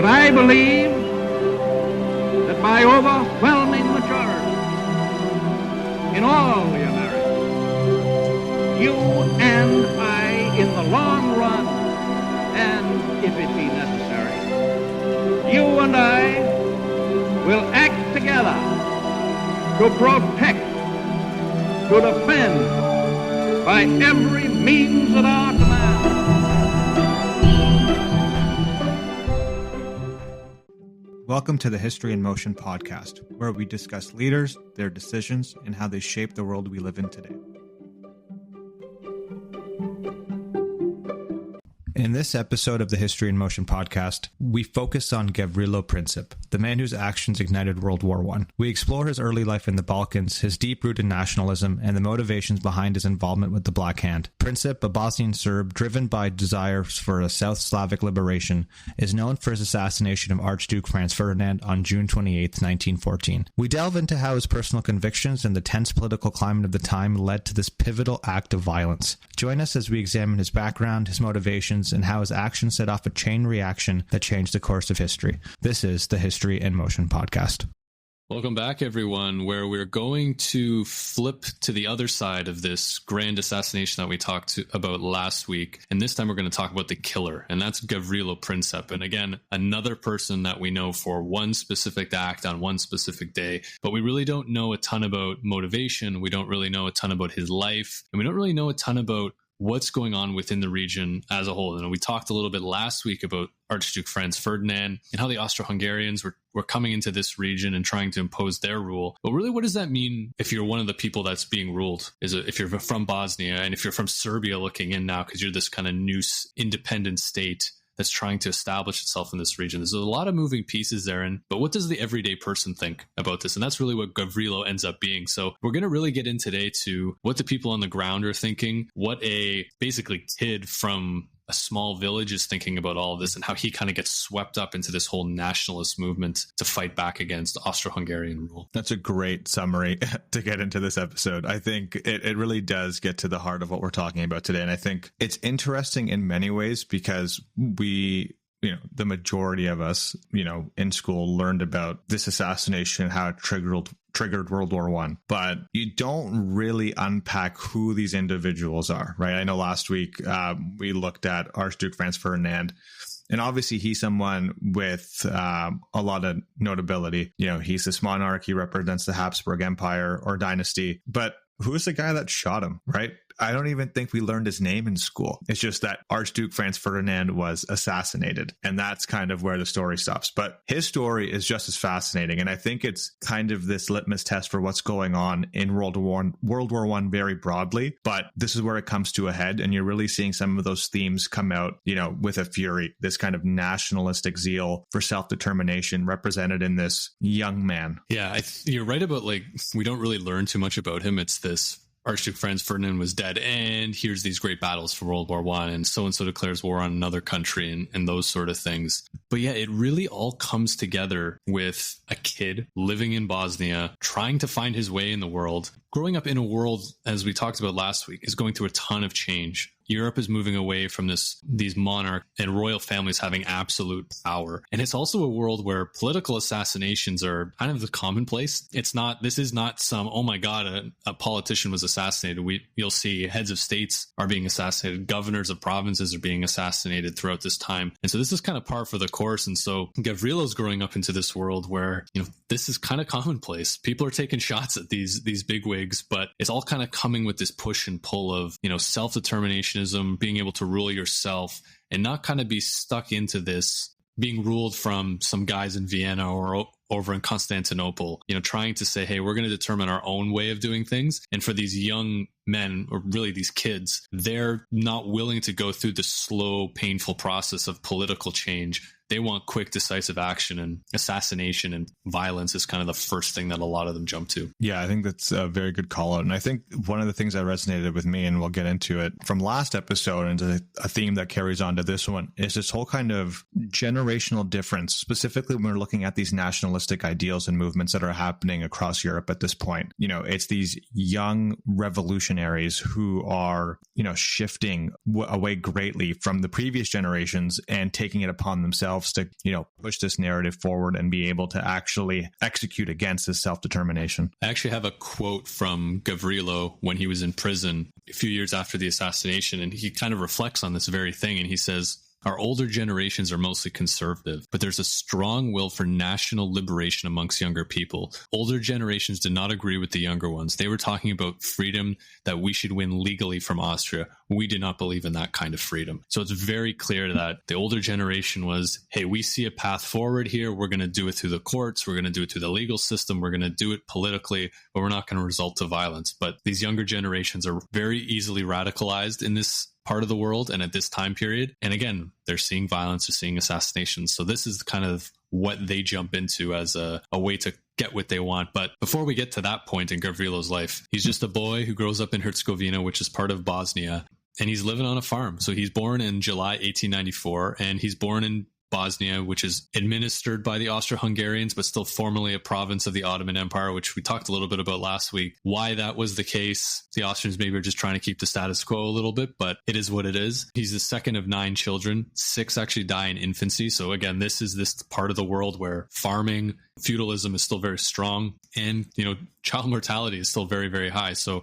But I believe that by overwhelming majority in all the Americas, you and I, in the long run, and if it be necessary, you and I will act together to protect, to defend by every means at our command. Welcome to the History in Motion podcast, where we discuss leaders, their decisions, and how they shape the world we live in today. In this episode of the History in Motion podcast, we focus on Gavrilo Princip, the man whose actions ignited World War I. We explore his early life in the Balkans, his deep-rooted nationalism, and the motivations behind his involvement with the Black Hand. Princip, a Bosnian Serb driven by desires for a South Slavic liberation, is known for his assassination of Archduke Franz Ferdinand on June 28, 1914. We delve into how his personal convictions and the tense political climate of the time led to this pivotal act of violence. Join us as we examine his background, his motivations, and how his actions set off a chain reaction that changed the course of history. This is the History in Motion podcast. Welcome back, everyone, where we're going to flip to the other side of this grand assassination that we talked about last week. And this time we're going to talk about the killer, and that's Gavrilo Princip. And again, another person that we know for one specific act on one specific day, but we really don't know a ton about motivation. We don't really know a ton about his life, and we don't really know a ton about what's going on within the region as a whole. And we talked a little bit last week about Archduke Franz Ferdinand and how the Austro-Hungarians were coming into this region and trying to impose their rule. But really, what does that mean if you're one of the people that's being ruled? If you're from Bosnia and if you're from Serbia looking in now, because you're this kind of new independent state that's trying to establish itself in this region. There's a lot of moving pieces there. But what does the everyday person think about this? And that's really what Gavrilo ends up being. So we're going to really get in today to what the people on the ground are thinking, what a basically kid from a small village is thinking about all of this, and how he kind of gets swept up into this whole nationalist movement to fight back against Austro-Hungarian rule. That's a great summary to get into this episode. I think it really does get to the heart of what we're talking about today. And I think it's interesting in many ways because the majority of us, in school learned about this assassination, how it triggered World War I, but you don't really unpack who these individuals are, right? I know last week we looked at Archduke Franz Ferdinand, and obviously he's someone with a lot of notability. He's this monarch, he represents the Habsburg Empire or dynasty, but who's the guy that shot him, right? I don't even think we learned his name in school. It's just that Archduke Franz Ferdinand was assassinated, and that's kind of where the story stops. But his story is just as fascinating, and I think it's kind of this litmus test for what's going on in World War I very broadly. But this is where it comes to a head, and you're really seeing some of those themes come out, with a fury. This kind of nationalistic zeal for self-determination represented in this young man. Yeah, you're right about we don't really learn too much about him. It's this Archduke Franz Ferdinand was dead, and here's these great battles for World War I, and so declares war on another country, and those sort of things. But yeah, it really all comes together with a kid living in Bosnia, trying to find his way in the world. Growing up in a world, as we talked about last week, is going through a ton of change. Europe is moving away from these monarch and royal families having absolute power. And it's also a world where political assassinations are kind of the commonplace. This is not some, oh my God, a politician was assassinated. You'll see heads of states are being assassinated. Governors of provinces are being assassinated throughout this time. And so this is kind of par for the course. And so Gavrilo's growing up into this world where, this is kind of commonplace. People are taking shots at these bigwigs, but it's all kind of coming with this push and pull of, self-determination, being able to rule yourself and not kind of be stuck into this being ruled from some guys in Vienna or over in Constantinople, trying to say, hey, we're going to determine our own way of doing things. And for these young men, or really these kids, they're not willing to go through the slow, painful process of political change. They want quick, decisive action, and assassination and violence is kind of the first thing that a lot of them jump to. Yeah, I think that's a very good call out. And I think one of the things that resonated with me, and we'll get into it from last episode, and a theme that carries on to this one, is this whole kind of generational difference, specifically when we're looking at these nationalistic ideals and movements that are happening across Europe at this point. It's these young revolutionaries revolutionaries who are, shifting away greatly from the previous generations and taking it upon themselves to, push this narrative forward and be able to actually execute against this self-determination. I actually have a quote from Gavrilo when he was in prison a few years after the assassination, and he kind of reflects on this very thing, and he says, "Our older generations are mostly conservative, but there's a strong will for national liberation amongst younger people. Older generations did not agree with the younger ones. They were talking about freedom that we should win legally from Austria. We did not believe in that kind of freedom." So it's very clear that the older generation was, hey, we see a path forward here. We're going to do it through the courts. We're going to do it through the legal system. We're going to do it politically, but we're not going to resort to violence. But these younger generations are very easily radicalized in this part of the world and at this time period. And again, they're seeing violence, they're seeing assassinations. So this is kind of what they jump into as a way to get what they want. But before we get to that point in Gavrilo's life, he's just a boy who grows up in Herzegovina, which is part of Bosnia, and he's living on a farm. So he's born in July 1894, and he's born in Bosnia, which is administered by the Austro-Hungarians, but still formerly a province of the Ottoman Empire, which we talked a little bit about last week. Why that was the case, the Austrians maybe are just trying to keep the status quo a little bit, but it is what it is. He's the second of 9 children. 6 actually die in infancy. So again, this is this part of the world where farming, feudalism is still very strong, and, child mortality is still very, very high. So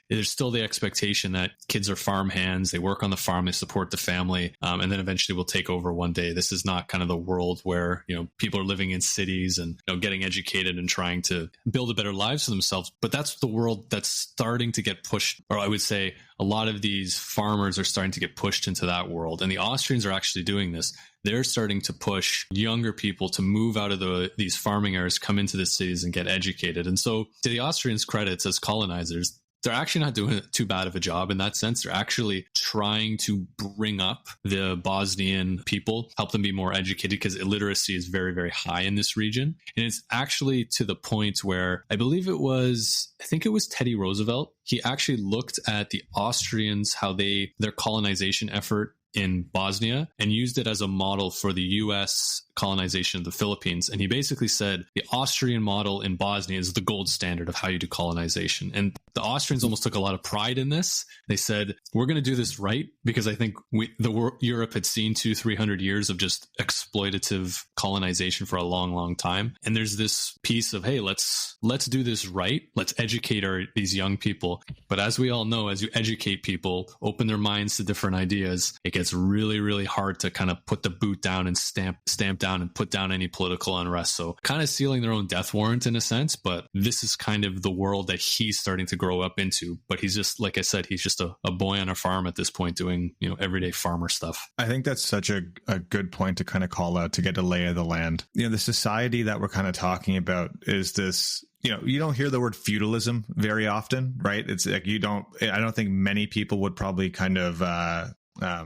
there's still the expectation that kids are farm hands, they work on the farm, they support the family, and then eventually will take over one day. This is not kind of the world where, people are living in cities and, getting educated and trying to build a better lives for themselves. But that's the world that's starting to get pushed, or I would say a lot of these farmers are starting to get pushed into that world. And the Austrians are actually doing this. They're starting to push younger people to move out of these farming areas, come into the cities and get educated. And so to the Austrians' credits as colonizers, they're actually not doing too bad of a job in that sense. They're actually trying to bring up the Bosnian people, help them be more educated, because illiteracy is very, very high in this region. And it's actually to the point where I think it was Teddy Roosevelt. He actually looked at the Austrians, how their colonization effort in Bosnia, and used it as a model for the U.S. colonization of the Philippines. And he basically said the Austrian model in Bosnia is the gold standard of how you do colonization. And the Austrians almost took a lot of pride in this. They said, we're going to do this right, because I think Europe had seen 200-300 years of just exploitative colonization for a long, long time. And there's this piece of, hey, let's do this right. Let's educate these young people. But as we all know, as you educate people, open their minds to different ideas, it gets really, really hard to kind of put the boot down and stamp down and put down any political unrest. So kind of sealing their own death warrant in a sense, but this is kind of the world that he's starting to grow up into. But he's just, like I said, he's just a boy on a farm at this point doing, everyday farmer stuff. I think that's such a good point to kind of call out to get a lay of the land. The society that we're kind of talking about is this, you don't hear the word feudalism very often, right? It's like I don't think many people would probably kind of,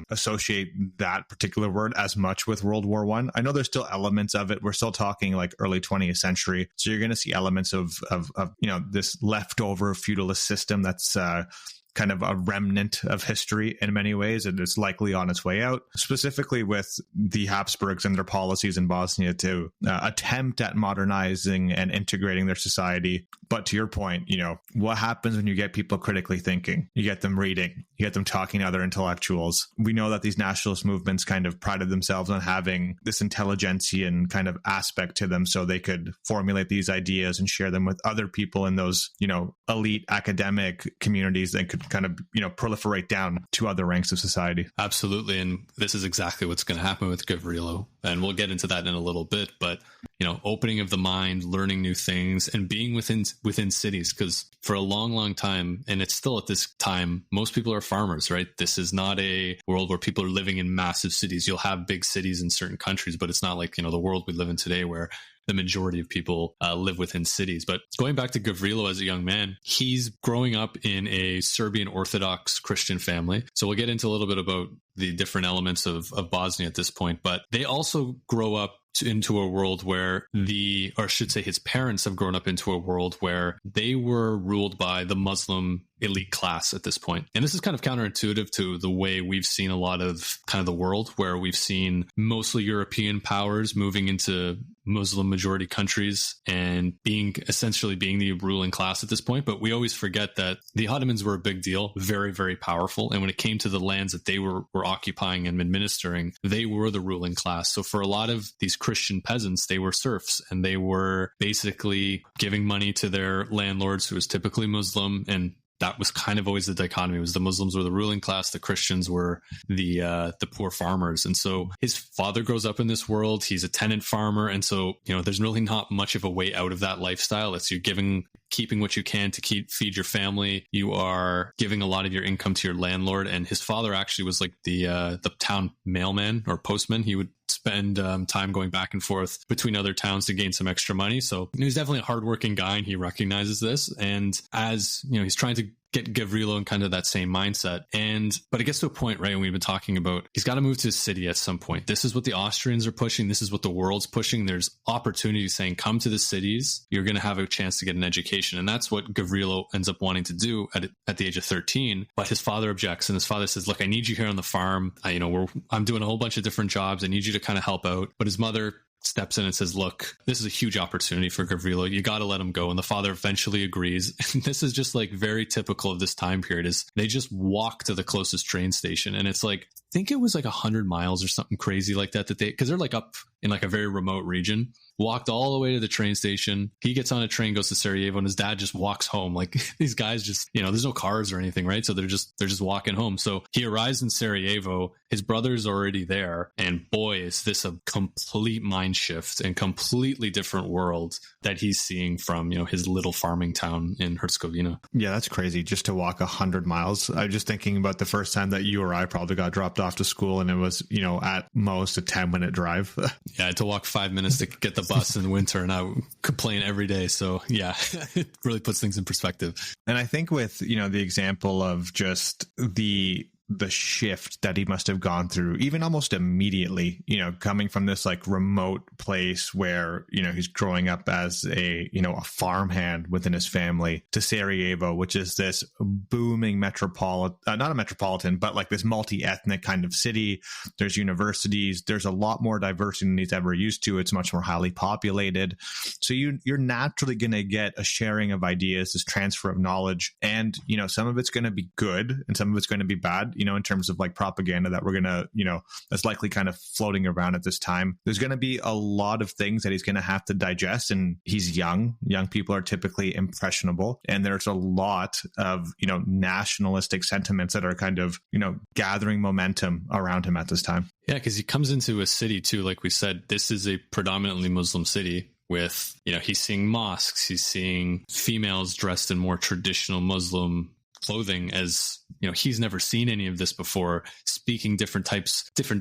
associate that particular word as much with World War I know there's still elements of it. We're still talking like early 20th century. So you're going to see elements of this leftover feudalist system that's kind of a remnant of history in many ways, and it's likely on its way out, specifically with the Habsburgs and their policies in Bosnia to attempt at modernizing and integrating their society. But to your point, what happens when you get people critically thinking? You get them reading, you get them talking to other intellectuals. We know that these nationalist movements kind of prided themselves on having this intelligentsian kind of aspect to them, so they could formulate these ideas and share them with other people in those, elite academic communities that could kind of, proliferate down to other ranks of society. Absolutely. And this is exactly what's going to happen with Gavrilo. And we'll get into that in a little bit. But, opening of the mind, learning new things, and being within cities. Because for a long, long time, and it's still at this time, most people are farmers, right? This is not a world where people are living in massive cities. You'll have big cities in certain countries, but it's not like, the world we live in today where the majority of people live within cities. But going back to Gavrilo as a young man, he's growing up in a Serbian Orthodox Christian family. So we'll get into a little bit about the different elements of Bosnia at this point. But they also grow up into a world where his parents have grown up into a world where they were ruled by the Muslim elite class at this point. And this is kind of counterintuitive to the way we've seen a lot of kind of the world, where we've seen mostly European powers moving into Muslim majority countries and essentially being the ruling class at this point. But we always forget that the Ottomans were a big deal, very, very powerful. And when it came to the lands that they were occupying and administering, they were the ruling class. So for a lot of these Christian peasants, they were serfs, and they were basically giving money to their landlords, who was typically Muslim. And that was kind of always the dichotomy. It was the Muslims were the ruling class, the Christians were the poor farmers. And so his father grows up in this world. He's a tenant farmer. And so, there's really not much of a way out of that lifestyle. It's you keeping what you can to feed your family. You are giving a lot of your income to your landlord. And his father actually was like the town mailman or postman. He would spend time going back and forth between other towns to gain some extra money. So he's definitely a hardworking guy, and he recognizes this. And as he's trying to get Gavrilo in kind of that same mindset. But it gets to a point, right? And we've been talking about, he's got to move to a city at some point. This is what the Austrians are pushing. This is what the world's pushing. There's opportunities saying, come to the cities. You're going to have a chance to get an education. And that's what Gavrilo ends up wanting to do at the age of 13. But his father objects, and his father says, look, I need you here on the farm. I'm doing a whole bunch of different jobs. I need you to kind of help out. But his mother steps in and says, look, this is a huge opportunity for Gavrilo. You got to let him go. And the father eventually agrees. And this is just like very typical of this time period, is they just walk to the closest train station. And it's like, I think it was like 100 miles or something crazy like that because they're like up in like a very remote region, walked all the way to the train station. He gets on a train, goes to Sarajevo, and his dad just walks home. Like these guys just, there's no cars or anything, right? So they're just walking home. So he arrives in Sarajevo. His brother's already there. And boy, is this a complete mind shift and completely different world that he's seeing from, his little farming town in Herzegovina. Yeah, that's crazy. Just to walk 100 miles. I was just thinking about the first time that you or I probably got dropped off to school, and it was, at most a 10-minute drive. Yeah, I had to walk 5 minutes to get the bus in the winter, and I would complain every day. So yeah, it really puts things in perspective. And I think with, the example of just the shift that he must have gone through, even almost immediately, coming from this like remote place where, he's growing up as a farmhand within his family, to Sarajevo, which is this booming not a metropolitan, but like this multi-ethnic kind of city. There's universities. There's a lot more diversity than he's ever used to. It's much more highly populated. So you're naturally going to get a sharing of ideas, this transfer of knowledge. And, some of it's going to be good and some of it's going to be bad. In terms of like propaganda that we're going to, that's likely kind of floating around at this time. There's going to be a lot of things that he's going to have to digest, and he's young. Young people are typically impressionable. And there's a lot of, nationalistic sentiments that are kind of, gathering momentum around him at this time. Yeah, because he comes into a city too, like we said, this is a predominantly Muslim city. With, he's seeing mosques, he's seeing females dressed in more traditional Muslim clothing, as he's never seen any of this before, speaking different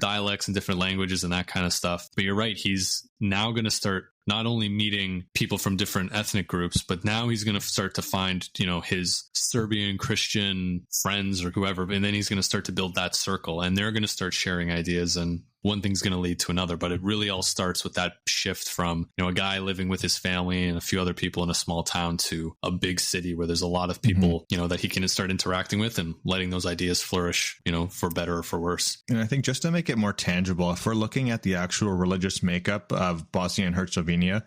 dialects and different languages and that kind of stuff. But you're right, he's now going to start not only meeting people from different ethnic groups, but now he's going to start to find, his Serbian Christian friends or whoever, and then he's going to start to build that circle, and they're going to start sharing ideas, and one thing's going to lead to another. But it really all starts with that shift from, a guy living with his family and a few other people in a small town to a big city where there's a lot of people, that he can start interacting with and letting those ideas flourish, for better or for worse. And I think just to make it more tangible, if we're looking at the actual religious makeup of Bosnia and Herzegovina,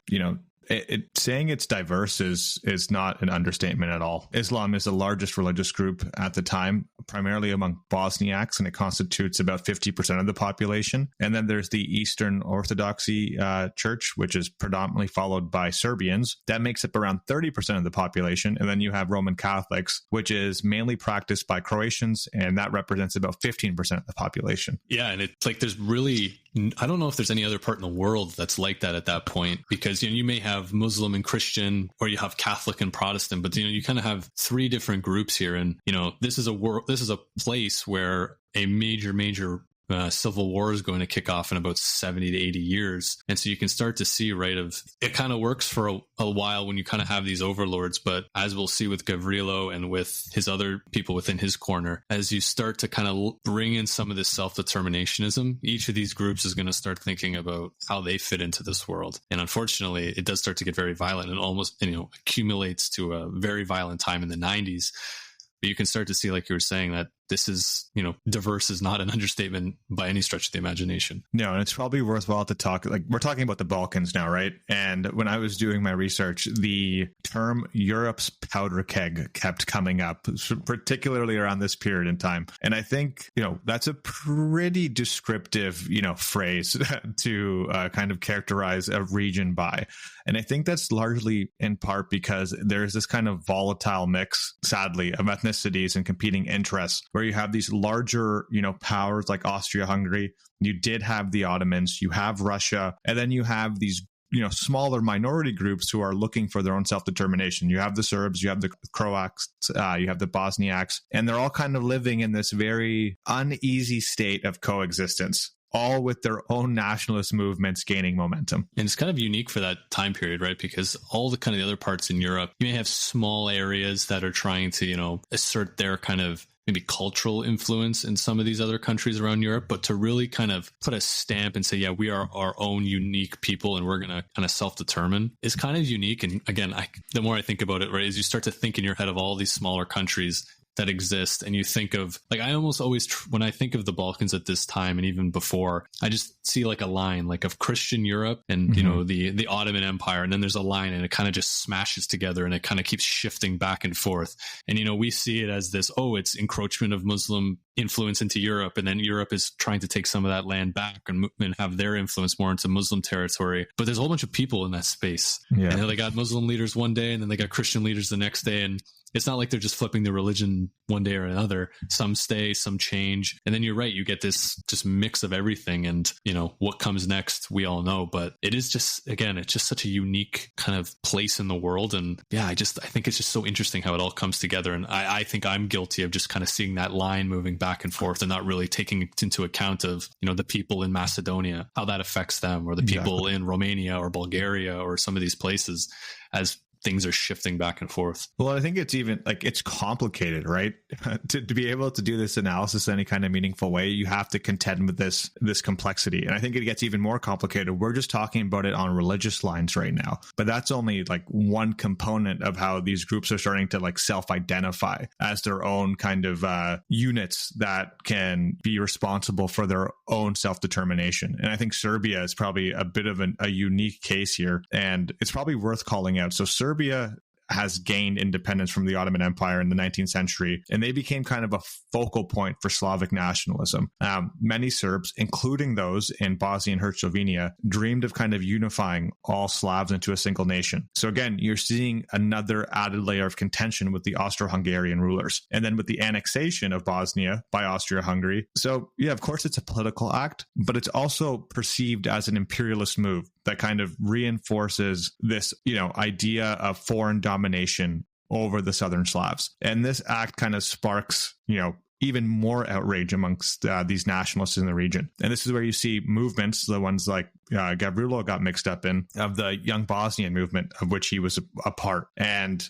saying it's diverse is not an understatement at all. Islam is the largest religious group at the time, primarily among Bosniaks, and it constitutes about 50% of the population. And then there's the Eastern Orthodoxy Church, which is predominantly followed by Serbians. That makes up around 30% of the population. And then you have Roman Catholics, which is mainly practiced by Croatians, and that represents about 15% of the population. Yeah, and it's like there's really, I don't know if there's any other part in the world that's like that at that point, because you may have Muslim and Christian, or you have Catholic and Protestant, but you kind of have three different groups here. And this is a place where a major civil war is going to kick off in about 70 to 80 years. And so you can start to see, right, it kind of works for a while when you kind of have these overlords. But as we'll see with Gavrilo and with his other people within his corner, as you start to kind of bring in some of this self-determinationism, each of these groups is going to start thinking about how they fit into this world. And unfortunately, it does start to get very violent and almost, accumulates to a very violent time in the 90s. But you can start to see, like you were saying, that this is, diverse is not an understatement by any stretch of the imagination. No, and it's probably worthwhile to talk, like we're talking about the Balkans now, right? And when I was doing my research, the term Europe's powder keg kept coming up, particularly around this period in time. And I think, that's a pretty descriptive, phrase to kind of characterize a region by. And I think that's largely in part because there's this kind of volatile mix, sadly, of ethnicities and competing interests, where you have these larger, powers like Austria-Hungary. You did have the Ottomans, you have Russia, and then you have these smaller minority groups who are looking for their own self-determination. You have the Serbs, you have the Croats, you have the Bosniaks, and they're all kind of living in this very uneasy state of coexistence, all with their own nationalist movements gaining momentum. And it's kind of unique for that time period, right? Because all the kind of the other parts in Europe, you may have small areas that are trying to, assert their kind of maybe cultural influence in some of these other countries around Europe, but to really kind of put a stamp and say, yeah, we are our own unique people and we're going to kind of self-determine is kind of unique. And again, the more I think about it, right, is you start to think in your head of all these smaller countries that exist, and you think of, like, I almost always, when I think of the Balkans at this time and even before, I just see like a line like of Christian Europe and the Ottoman Empire, and then there's a line and it kind of just smashes together and it kind of keeps shifting back and forth. And we see it as this, it's encroachment of Muslim influence into Europe, and then Europe is trying to take some of that land back and have their influence more into Muslim territory. But there's a whole bunch of people in that space, and they got Muslim leaders one day and then they got Christian leaders the next day, and it's not like they're just flipping the religion one day or another. Some stay, some change. And then you're right, you get this just mix of everything. And, what comes next, we all know. But it is just, again, it's just such a unique kind of place in the world. And yeah, I think it's just so interesting how it all comes together. And I think I'm guilty of just kind of seeing that line moving back and forth and not really taking into account of, the people in Macedonia, how that affects them, or the people in Romania or Bulgaria or some of these places as things are shifting back and forth. Well, I think it's even like it's complicated, right? to be able to do this analysis in any kind of meaningful way, you have to contend with this complexity. And I think it gets even more complicated. We're just talking about it on religious lines right now, but that's only like one component of how these groups are starting to like self-identify as their own kind of units that can be responsible for their own self-determination. And I think Serbia is probably a bit of a unique case here, and it's probably worth calling out. So Serbia has gained independence from the Ottoman Empire in the 19th century, and they became kind of a focal point for Slavic nationalism. Many Serbs, including those in Bosnia and Herzegovina, dreamed of kind of unifying all Slavs into a single nation. So again, you're seeing another added layer of contention with the Austro-Hungarian rulers. And then with the annexation of Bosnia by Austria-Hungary. So yeah, of course it's a political act, but it's also perceived as an imperialist move that kind of reinforces this, idea of foreign domination over the Southern Slavs. And this act kind of sparks, even more outrage amongst these nationalists in the region. And this is where you see movements, the ones like Gavrilo got mixed up in, of the young Bosnian movement, of which he was a part. And,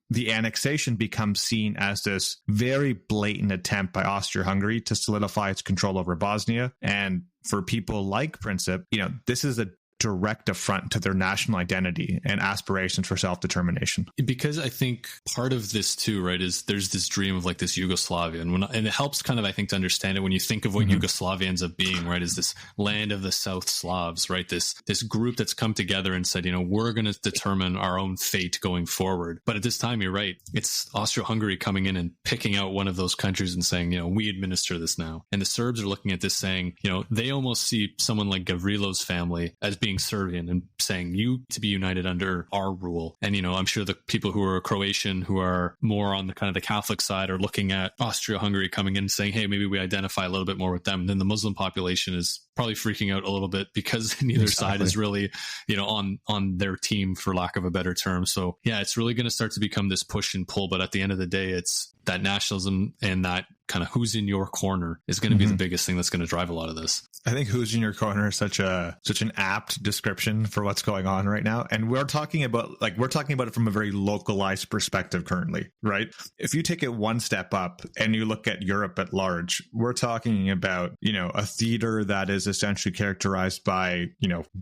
the annexation becomes seen as this very blatant attempt by Austria-Hungary to solidify its control over Bosnia. And for people like Princip, this is a direct affront to their national identity and aspirations for self-determination. Because I think part of this too, right, is there's this dream of like this Yugoslavia, and it helps kind of, I think, to understand it when you think of what Yugoslavia ends up being, right, is this land of the South Slavs, right, this group that's come together and said, we're going to determine our own fate going forward. But at this time, you're right, it's Austria-Hungary coming in and picking out one of those countries and saying, we administer this now. And the Serbs are looking at this saying, they almost see someone like Gavrilo's family as being Serbian and saying, you to be united under our rule. And, I'm sure the people who are Croatian, who are more on the kind of the Catholic side, are looking at Austria-Hungary coming in and saying, hey, maybe we identify a little bit more with them. And then the Muslim population is probably freaking out a little bit because neither side is really, on their team, for lack of a better term. So yeah, it's really going to start to become this push and pull. But at the end of the day, it's that nationalism and that kind of who's in your corner is going to be the biggest thing that's going to drive a lot of this. I think who's in your corner is such an apt description for what's going on right now. And we're talking about it from a very localized perspective currently, right? If you take it one step up and you look at Europe at large, we're talking about, a theater that is essentially characterized by,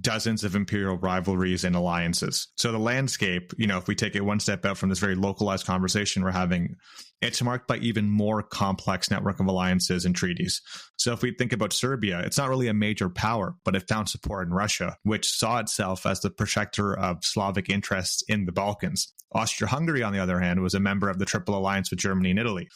dozens of imperial rivalries and alliances. So the landscape, if we take it one step out from this very localized conversation we're having it's marked by even more complex network of alliances and treaties. So if we think about Serbia, it's not really a major power, but it found support in Russia, which saw itself as the protector of Slavic interests in the Balkans. Austro-Hungary, on the other hand, was a member of the Triple Alliance with Germany and Italy,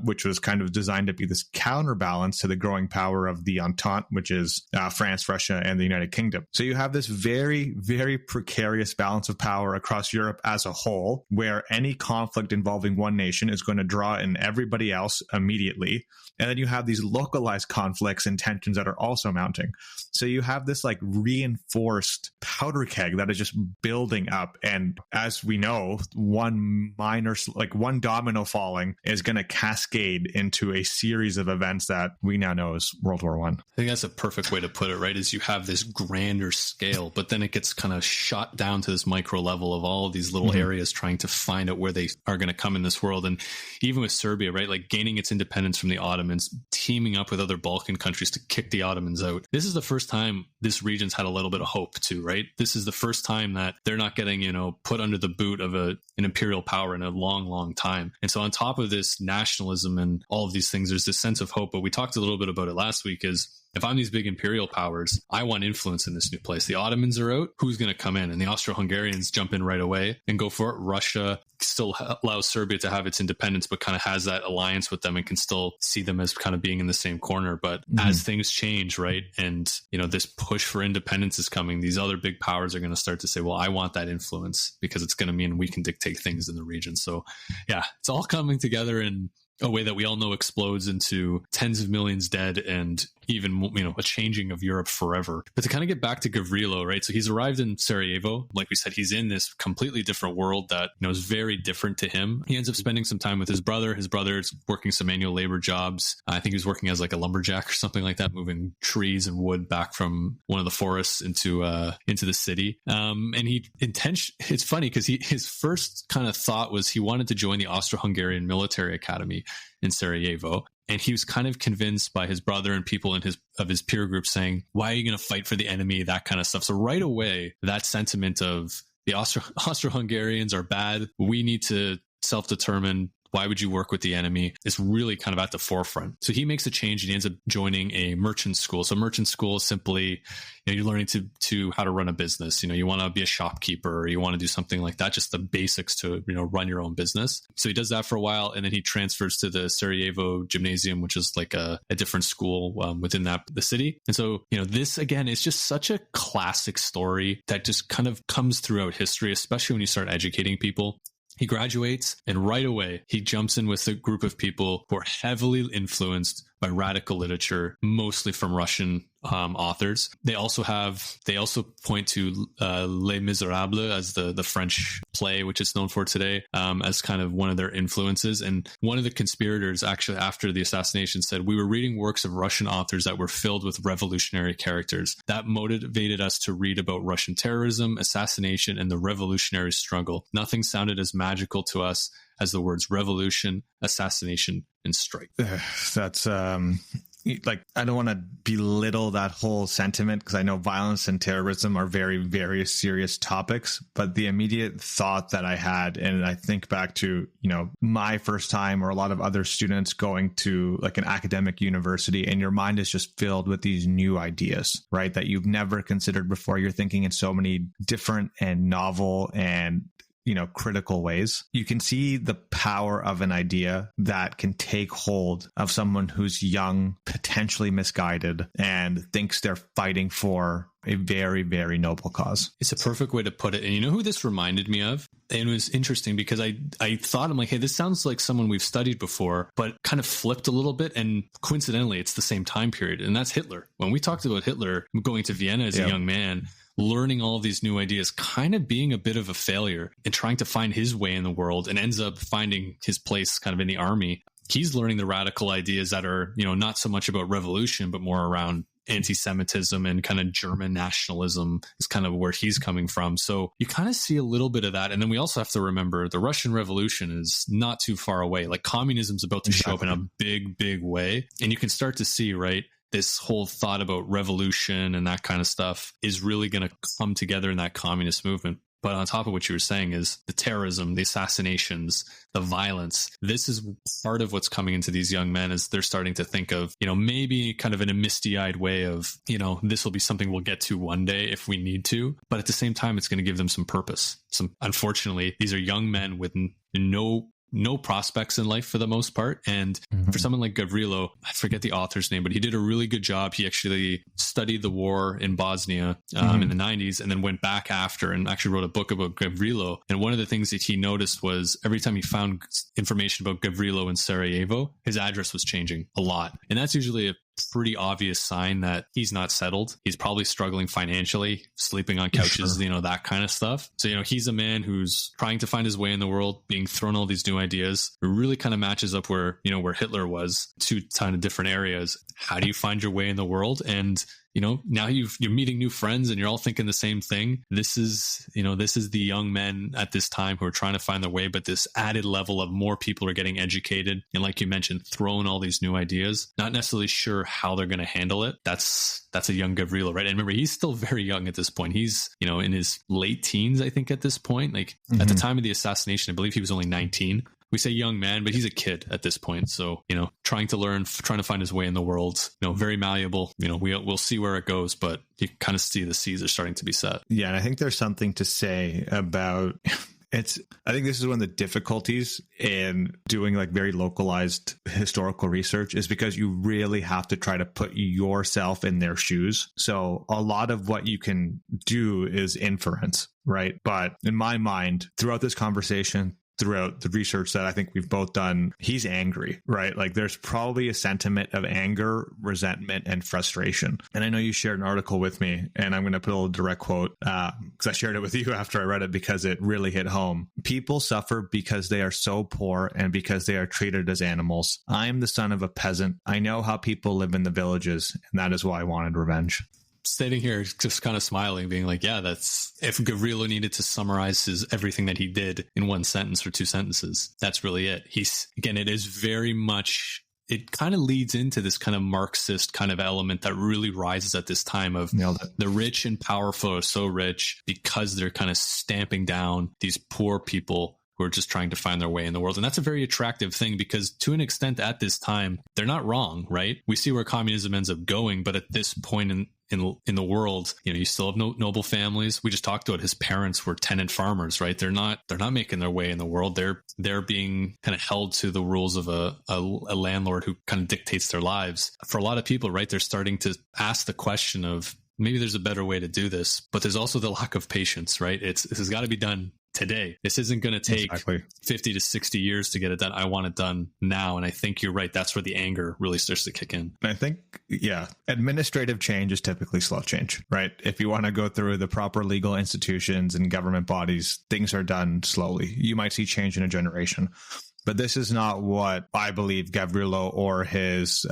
which was kind of designed to be this counterbalance to the growing power of the Entente, which is France, Russia, and the United Kingdom. So you have this very, very precarious balance of power across Europe as a whole, where any conflict involving one nation is going to draw in everybody else immediately. And then you have these localized conflicts and tensions that are also mounting. So you have this like reinforced powder keg that is just building up. And as we know, one domino falling is going to cascade into a series of events that we now know as World War I. I think that's a perfect way to put it, right? Is you have this grander scale, but then it gets kind of shot down to this micro level of all of these little areas trying to find out where they are going to come in this world. And even with Serbia, right? Like gaining its independence from the Ottomans, teaming up with other Balkan countries to kick the Ottomans out. This is the first time this region's had a little bit of hope too, right? This is the first time that they're not getting, put under the boot of an imperial power in a long, long time. And so on top of this nationalism and all of these things, there's this sense of hope. But we talked a little bit about it last week is, if I'm these big imperial powers, I want influence in this new place. The Ottomans are out. Who's going to come in? And the Austro-Hungarians jump in right away and go for it. Russia still allows Serbia to have its independence, but kind of has that alliance with them and can still see them as kind of being in the same corner. But as things change, right, and this push for independence is coming, these other big powers are going to start to say, well, I want that influence because it's going to mean we can dictate things in the region. So yeah, it's all coming together in a way that we all know explodes into tens of millions dead and even, a changing of Europe forever. But to kind of get back to Gavrilo, right? So he's arrived in Sarajevo. Like we said, he's in this completely different world that, is very different to him. He ends up spending some time with his brother. His brother is working some manual labor jobs. I think he was working as like a lumberjack or something like that, moving trees and wood back from one of the forests into the city. And it's funny because his first kind of thought was he wanted to join the Austro-Hungarian military academy in Sarajevo. And he was kind of convinced by his brother and people in his peer group saying, why are you going to fight for the enemy? That kind of stuff. So right away, that sentiment of the Austro-Hungarians are bad. We need to self-determine. Why would you work with the enemy? It's really kind of at the forefront. So he makes a change and he ends up joining a merchant school. So merchant school is simply, you're learning to how to run a business. You want to be a shopkeeper or you want to do something like that, just the basics to, run your own business. So he does that for a while and then he transfers to the Sarajevo Gymnasium, which is like a different school within the city. And so, this again is just such a classic story that just kind of comes throughout history, especially when you start educating people. He graduates and right away he jumps in with a group of people who are heavily influenced by radical literature, mostly from Russian authors. They also point to Les Miserables as the French play, which it's known for today, as kind of one of their influences. And one of the conspirators actually after the assassination said, we were reading works of Russian authors that were filled with revolutionary characters. That motivated us to read about Russian terrorism, assassination, and the revolutionary struggle. Nothing sounded as magical to us as the words revolution, assassination, and strike. That's I don't want to belittle that whole sentiment because I know violence and terrorism are very, very serious topics. But the immediate thought that I had, and I think back to, my first time or a lot of other students going to like an academic university, and your mind is just filled with these new ideas, right? That you've never considered before. You're thinking in so many different and novel and critical ways. You can see the power of an idea that can take hold of someone who's young, potentially misguided, and thinks they're fighting for a very, very noble cause. It's a perfect way to put it. And you know who this reminded me of? And it was interesting because I thought, I'm like, hey, this sounds like someone we've studied before, but kind of flipped a little bit. And coincidentally, it's the same time period. And that's Hitler. When we talked about Hitler going to Vienna as a young man, learning all of these new ideas, kind of being a bit of a failure and trying to find his way in the world and ends up finding his place kind of in the army. He's learning the radical ideas that are, not so much about revolution, but more around anti-Semitism and kind of German nationalism is kind of where he's coming from. So you kind of see a little bit of that. And then we also have to remember the Russian Revolution is not too far away. Like communism's about to show up in a big, big way. And you can start to see, right, this whole thought about revolution and that kind of stuff is really going to come together in that communist movement. But on top of what you were saying is the terrorism, the assassinations, the violence. This is part of what's coming into these young men as they're starting to think of, maybe kind of in a misty-eyed way of, this will be something we'll get to one day if we need to. But at the same time, it's going to give them some purpose. Unfortunately, these are young men with no prospects in life for the most part. And for someone like Gavrilo, I forget the author's name, but he did a really good job. He actually studied the war in Bosnia in the 90s and then went back after and actually wrote a book about Gavrilo. And one of the things that he noticed was every time he found information about Gavrilo in Sarajevo, his address was changing a lot. And that's usually a pretty obvious sign that he's not settled. He's probably struggling financially, sleeping on couches, that kind of stuff. So, he's a man who's trying to find his way in the world, being thrown all these new ideas. It really kind of matches up where Hitler was, two kind of different areas. How do you find your way in the world? And now you're meeting new friends and you're all thinking the same thing. This is the young men at this time who are trying to find their way, but this added level of more people are getting educated. And like you mentioned, throwing all these new ideas, not necessarily sure how they're going to handle it. That's a young Gavrilo, right? And remember, he's still very young at this point. He's, in his late teens, I think, at this point. Like at the time of the assassination, I believe he was only 19. We say young man, but he's a kid at this point. So, trying to learn, trying to find his way in the world, very malleable. We'll see where it goes, but you kind of see the seeds are starting to be set. Yeah. And I think there's something to say about I think this is one of the difficulties in doing like very localized historical research is because you really have to try to put yourself in their shoes. So a lot of what you can do is inference, right? But in my mind, throughout this conversation, throughout the research that I think we've both done, he's angry, right? Like there's probably a sentiment of anger, resentment, and frustration. And I know you shared an article with me, and I'm going to put a little direct quote because I shared it with you after I read it because it really hit home. People suffer because they are so poor and because they are treated as animals. I am the son of a peasant. I know how people live in the villages, and that is why I wanted revenge. Sitting here just kind of smiling, being like, yeah, that's if Gavrilo needed to summarize everything that he did in one sentence or two sentences, that's really it. It is very much, it kind of leads into this kind of Marxist kind of element that really rises at this time of the rich and powerful are so rich because they're kind of stamping down these poor people who are just trying to find their way in the world. And that's a very attractive thing because to an extent at this time, they're not wrong, right? We see where communism ends up going, but at this point in the world, you still have noble families. We just talked about his parents were tenant farmers, right? They're not making their way in the world. They're being kind of held to the rules of a landlord who kind of dictates their lives. For a lot of people, right, they're starting to ask the question of maybe there's a better way to do this, but there's also the lack of patience, right? This has got to be done today. This isn't going to take 50 to 60 years to get it done. I want it done now. And I think you're right. That's where the anger really starts to kick in. I think, administrative change is typically slow change, right? If you want to go through the proper legal institutions and government bodies, things are done slowly. You might see change in a generation. But this is not what I believe Gavrilo or his,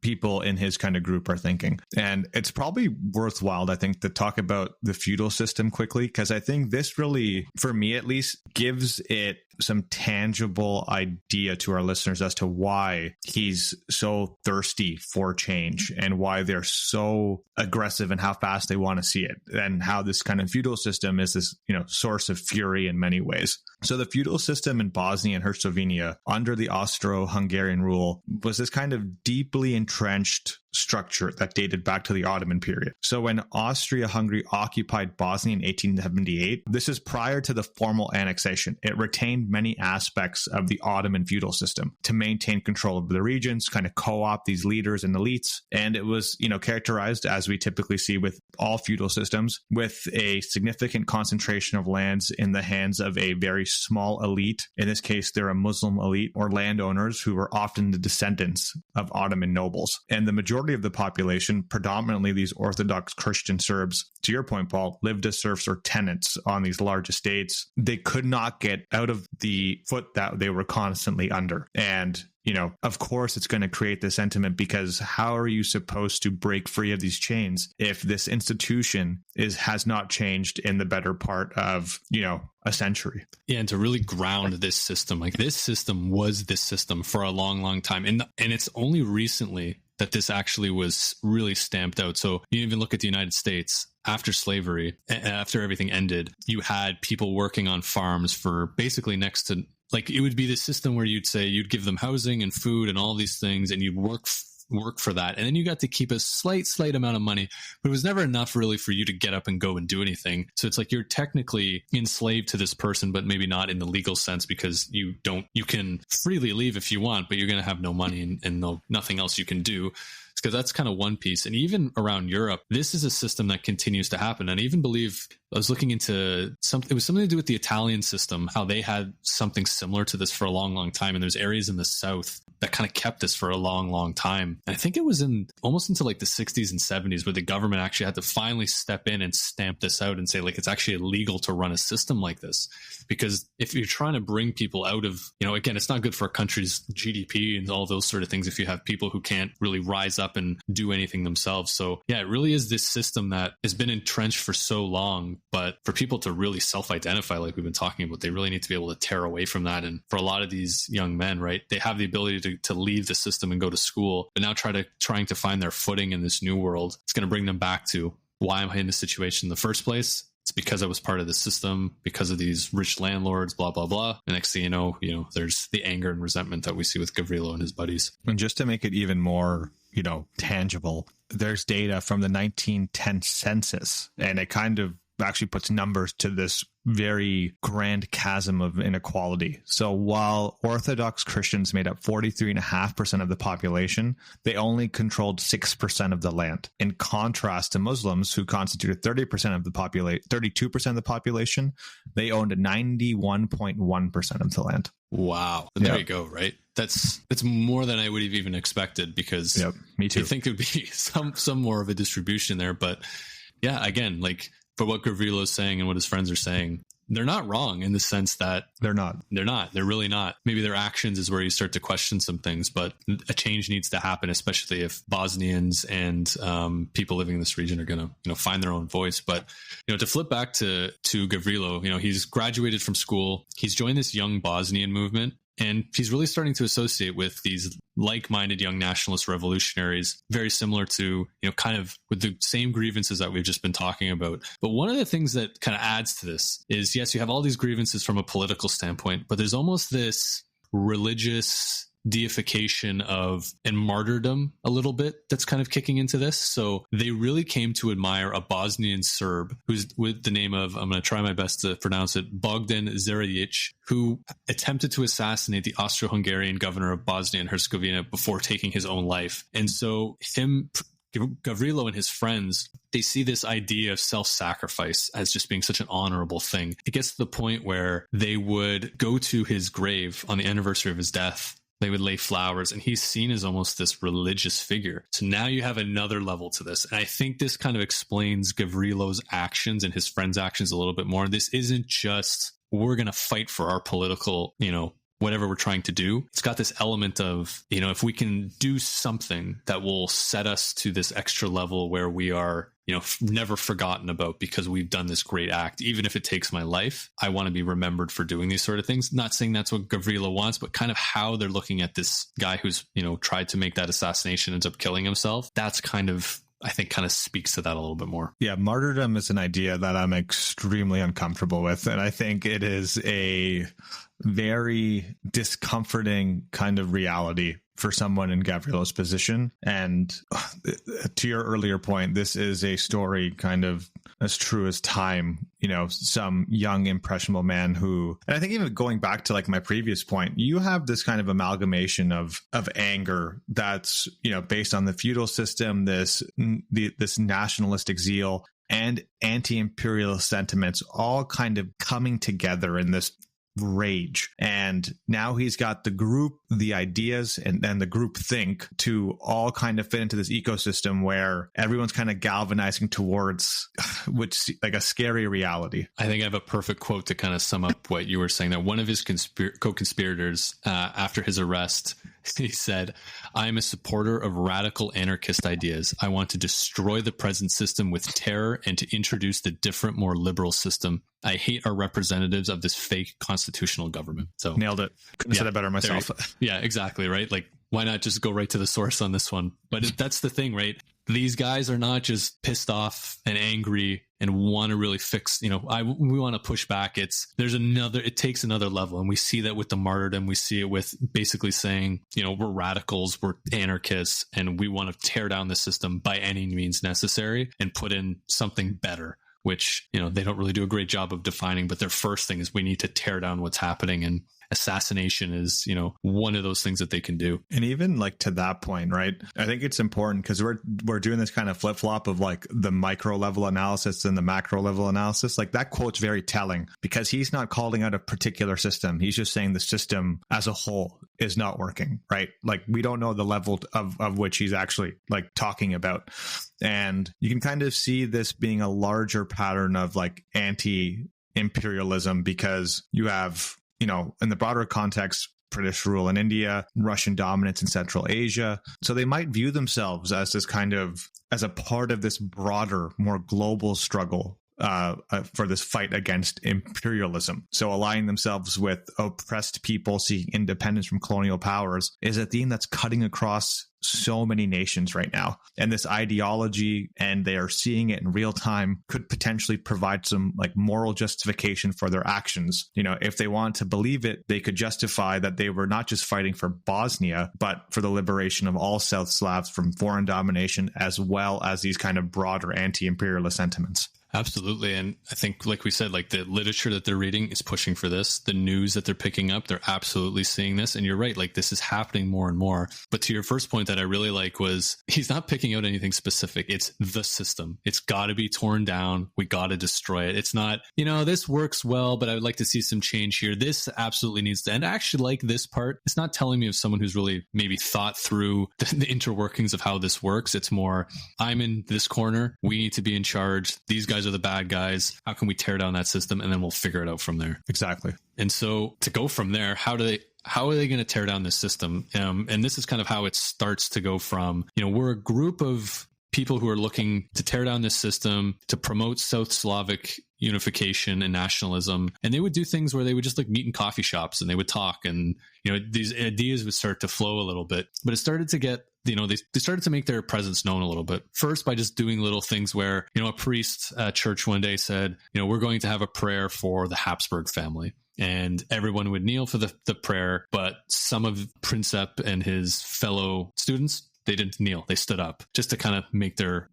people in his kind of group are thinking. And it's probably worthwhile, I think, to talk about the feudal system quickly, because I think this really, for me at least, gives it some tangible idea to our listeners as to why he's so thirsty for change and why they're so aggressive and how fast they want to see it, and how this kind of feudal system is this, source of fury in many ways. So the feudal system in Bosnia and Herzegovina under the Austro-Hungarian rule was this kind of deeply entrenched structure that dated back to the Ottoman period. So when Austria-Hungary occupied Bosnia in 1878, this is prior to the formal annexation. It retained many aspects of the Ottoman feudal system to maintain control of the regions, kind of co-opt these leaders and elites. And it was, characterized, as we typically see with all feudal systems, with a significant concentration of lands in the hands of a very small elite. In this case, they're a Muslim elite or landowners who were often the descendants of Ottoman nobles. And the majority of the population, predominantly these Orthodox Christian Serbs, to your point, Paul, lived as serfs or tenants on these large estates. They could not get out of the foot that they were constantly under. And of course, it's going to create this sentiment, because how are you supposed to break free of these chains if this institution has not changed in the better part of, a century? Yeah, and to really ground this system, like this system was this system for a long, long time. And it's only recently, that this actually was really stamped out. So you even look at the United States. After slavery, after everything ended, you had people working on farms for basically next to, like, it would be the system where you'd say you'd give them housing and food and all these things, and you'd work for that. And then you got to keep a slight you amount of money, but it was never enough really for you to get up and go and do anything. So it's like you're technically enslaved to this person, but maybe not in the legal sense, because you can freely leave if you want, but you're going to have no money and nothing else you can do. Because that's kind of one piece. And even around Europe, this is a system that continues to happen. And I even believe, I was looking into something, it was something to do with the Italian system, how they had something similar to this for a long, long time. And there's areas in the South that kind of kept this for a long, long time. And I think it was almost into like the 60s and 70s where the government actually had to finally step in and stamp this out and say, like, it's actually illegal to run a system like this. Because if you're trying to bring people out of, again, it's not good for a country's GDP and all those sort of things if you have people who can't really rise up and do anything themselves. So yeah, it really is this system that has been entrenched for so long, but for people to really self-identify, like we've been talking about, they really need to be able to tear away from that. And for a lot of these young men, right, they have the ability to leave the system and go to school, but now trying to find their footing in this new world. It's going to bring them back to, why am I in this situation in the first place? It's because I was part of the system, because of these rich landlords, blah, blah, blah. And next thing you know, there's the anger and resentment that we see with Gavrilo and his buddies. And just to make it even more, tangible, there's data from the 1910 census, and it kind of actually puts numbers to this very grand chasm of inequality. So while Orthodox Christians made up 43.5% of the population, they only controlled 6% of the land. In contrast to Muslims, who constituted 32% of the population, they owned 91.1% of the land. Wow. There you go, right? That's more than I would have even expected, because me too. You think there'd be some more of a distribution there. But yeah, again, like, for what Gavrilo is saying and what his friends are saying, they're not wrong in the sense that they're really not. Maybe their actions is where you start to question some things, but a change needs to happen, especially if Bosnians and people living in this region are going to, find their own voice. But, to flip back to Gavrilo, he's graduated from school. He's joined this young Bosnian movement. And he's really starting to associate with these like-minded young nationalist revolutionaries, very similar to, kind of with the same grievances that we've just been talking about. But one of the things that kind of adds to this is, yes, you have all these grievances from a political standpoint, but there's almost this religious deification of and martyrdom a little bit that's kind of kicking into this. So they really came to admire a Bosnian Serb who's with the name of, I'm going to try my best to pronounce it, Bogdan Zeradic, who attempted to assassinate the Austro-Hungarian governor of Bosnia and Herzegovina before taking his own life. And so Gavrilo and his friends, they see this idea of self-sacrifice as just being such an honorable thing. It gets to the point where they would go to his grave on the anniversary of his death. They would lay flowers, and he's seen as almost this religious figure. So now you have another level to this. And I think this kind of explains Gavrilo's actions and his friends' actions a little bit more. This isn't just, we're going to fight for our political, whatever we're trying to do. It's got this element of, if we can do something that will set us to this extra level where we are, never forgotten about because we've done this great act. Even if it takes my life, I want to be remembered for doing these sort of things. Not saying that's what Gavrilo wants, but kind of how they're looking at this guy who's, tried to make that assassination, ends up killing himself. That's kind of, I think, kind of speaks to that a little bit more. Yeah, martyrdom is an idea that I'm extremely uncomfortable with. And I think it is a very discomforting kind of reality for someone in Gavrilo's position. And to your earlier point, this is a story kind of as true as time, some young impressionable man who, and I think even going back to like my previous point, you have this kind of amalgamation of anger that's, based on the feudal system, this nationalistic zeal and anti-imperialist sentiments all kind of coming together in this rage. And now he's got the group, the ideas, and then the group think to all kind of fit into this ecosystem where everyone's kind of galvanizing towards which like a scary reality. I think I have a perfect quote to kind of sum up what you were saying, that one of his co-conspirators after his arrest, he said, "I am a supporter of radical anarchist ideas. I want to destroy the present system with terror and to introduce the different, more liberal system I hate our representatives of this fake constitutional government. So nailed it. Couldn't have said it better myself. Yeah, exactly. Right. Like, why not just go right to the source on this one? But that's the thing, right? These guys are not just pissed off and angry and want to really fix, we want to push back. It takes another level. And we see that with the martyrdom. We see it with basically saying, we're radicals, we're anarchists, and we want to tear down the system by any means necessary and put in something better, which, they don't really do a great job of defining. But their first thing is we need to tear down what's happening. And assassination is, one of those things that they can do. And even like to that point, right? I think it's important because we're doing this kind of flip flop of like the micro level analysis and the macro level analysis. Like that quote's very telling because he's not calling out a particular system. He's just saying the system as a whole is not working, right? Like we don't know the level of which he's actually like talking about. And you can kind of see this being a larger pattern of like anti-imperialism because you have, in the broader context, British rule in India, Russian dominance in Central Asia. So they might view themselves as as a part of this broader, more global struggle for this fight against imperialism. So aligning themselves with oppressed people seeking independence from colonial powers is a theme that's cutting across so many nations right now. And this ideology, and they are seeing it in real time, could potentially provide some like moral justification for their actions. If they want to believe it, they could justify that they were not just fighting for Bosnia, but for the liberation of all South Slavs from foreign domination, as well as these kind of broader anti-imperialist sentiments. Absolutely. And I think, like we said, like the literature that they're reading is pushing for this. The news that they're picking up, they're absolutely seeing this. And you're right, like this is happening more and more. But to your first point that I really like was he's not picking out anything specific. It's the system. It's got to be torn down. We got to destroy it. It's not, this works well, but I would like to see some change here. This absolutely needs to end. I actually like this part. It's not telling me of someone who's really maybe thought through the interworkings of how this works. It's more, I'm in this corner. We need to be in charge. These guys are the bad guys. How can we tear down that system? And then we'll figure it out from there. Exactly. And so to go from there, how are they going to tear down this system? And this is kind of how it starts to go from, we're a group of people who are looking to tear down this system, to promote South Slavic unification and nationalism. And they would do things where they would just like meet in coffee shops and they would talk, and, these ideas would start to flow a little bit. But it started to get, they started to make their presence known a little bit. First, by just doing little things where, a priest at church one day said, we're going to have a prayer for the Habsburg family. And everyone would kneel for the prayer, but some of Princip and his fellow students, they didn't kneel. They stood up just to kind of make their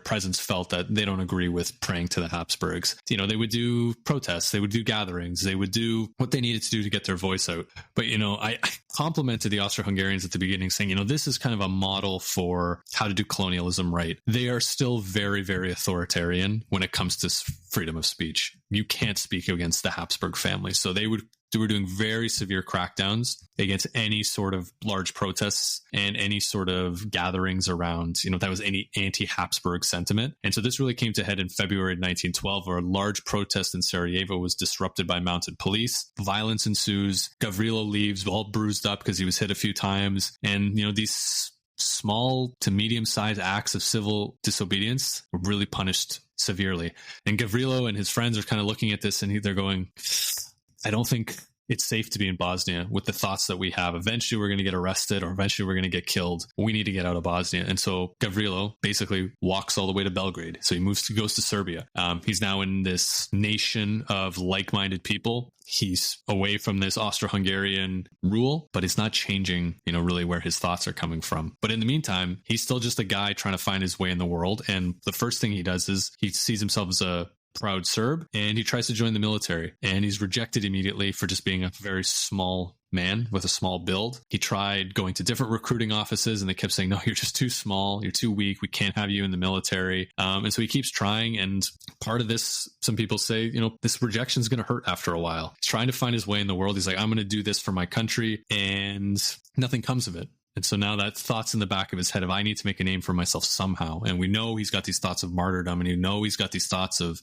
presence felt that they don't agree with praying to the Habsburgs. They would do protests. They would do gatherings. They would do what they needed to do to get their voice out. But, I complimented the Austro-Hungarians at the beginning saying, this is kind of a model for how to do colonialism right. They are still very, very authoritarian when it comes to freedom of speech. You can't speak against the Habsburg family. So they were doing very severe crackdowns against any sort of large protests and any sort of gatherings around, that was any anti-Habsburg sentiment. And so this really came to head in February 1912, where a large protest in Sarajevo was disrupted by mounted police. Violence ensues. Gavrilo leaves all bruised up because he was hit a few times. And, these small to medium-sized acts of civil disobedience were really punished severely. And Gavrilo and his friends are kind of looking at this and they're going, I don't think it's safe to be in Bosnia with the thoughts that we have. Eventually we're going to get arrested, or eventually we're going to get killed. We need to get out of Bosnia. And so Gavrilo basically walks all the way to Belgrade. So he goes to Serbia. He's now in this nation of like-minded people. He's away from this Austro-Hungarian rule, but it's not changing, really where his thoughts are coming from. But in the meantime, he's still just a guy trying to find his way in the world. And the first thing he does is he sees himself as a proud Serb, and he tries to join the military, and he's rejected immediately for just being a very small man with a small build. He tried going to different recruiting offices, and they kept saying, no, you're just too small, you're too weak, we can't have you in the military. And so he keeps trying, and part of this, some people say, this rejection is going to hurt after a while. He's trying to find his way in the world. He's like, I'm going to do this for my country, and nothing comes of it. And so now that thought's in the back of his head of, I need to make a name for myself somehow. And we know he's got these thoughts of martyrdom, and he's got these thoughts of,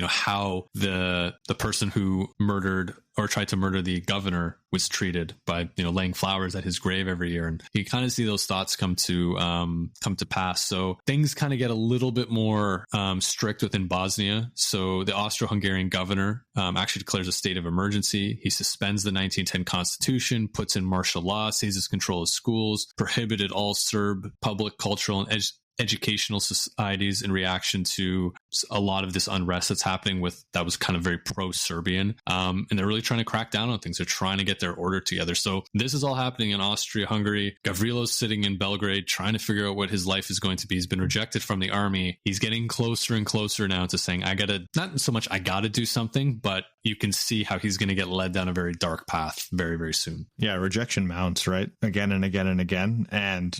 how the person who murdered or tried to murder the governor was treated by, laying flowers at his grave every year. And you kind of see those thoughts come to pass. So things kind of get a little bit more strict within Bosnia. So the Austro-Hungarian governor actually declares a state of emergency. He suspends the 1910 constitution, puts in martial law, seizes control of schools, prohibited all Serb public, cultural, and educational societies in reaction to a lot of this unrest that's happening that was kind of very pro-Serbian. And they're really trying to crack down on things. They're trying to get their order together. So this is all happening in Austria-Hungary. Gavrilo's sitting in Belgrade trying to figure out what his life is going to be. He's been rejected from the army. He's getting closer and closer now to saying, not so much I gotta do something, but you can see how he's going to get led down a very dark path very, very soon. Yeah, rejection mounts, right? Again and again and again. And,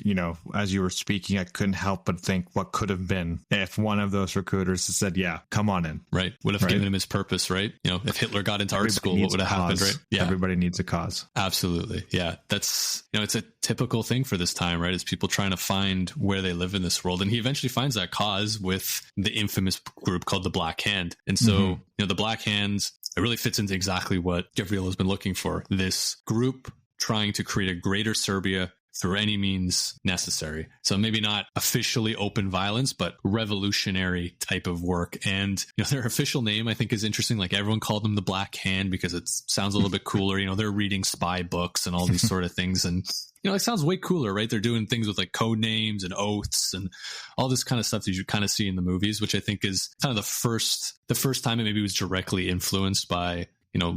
as you were speaking, I couldn't help but think what could have been if one of those recruiters had said, yeah, come on in. Right. Would have given him his purpose, right? If Hitler got into art school, what would have happened, right? Yeah. Everybody needs a cause. Absolutely. Yeah. That's, it's a typical thing for this time, right? It's people trying to find where they live in this world. And he eventually finds that cause with the infamous group called the Black Hand. And so, the Black Hands, it really fits into exactly what Gavrilo has been looking for. This group trying to create a greater Serbia through any means necessary. So maybe not officially open violence, but revolutionary type of work. And, their official name, I think, is interesting. Like, everyone called them the Black Hand because it sounds a little bit cooler. They're reading spy books and all these sort of things. And, it sounds way cooler, right? They're doing things with like code names and oaths and all this kind of stuff that you kind of see in the movies, which I think is kind of the first time it maybe was directly influenced by,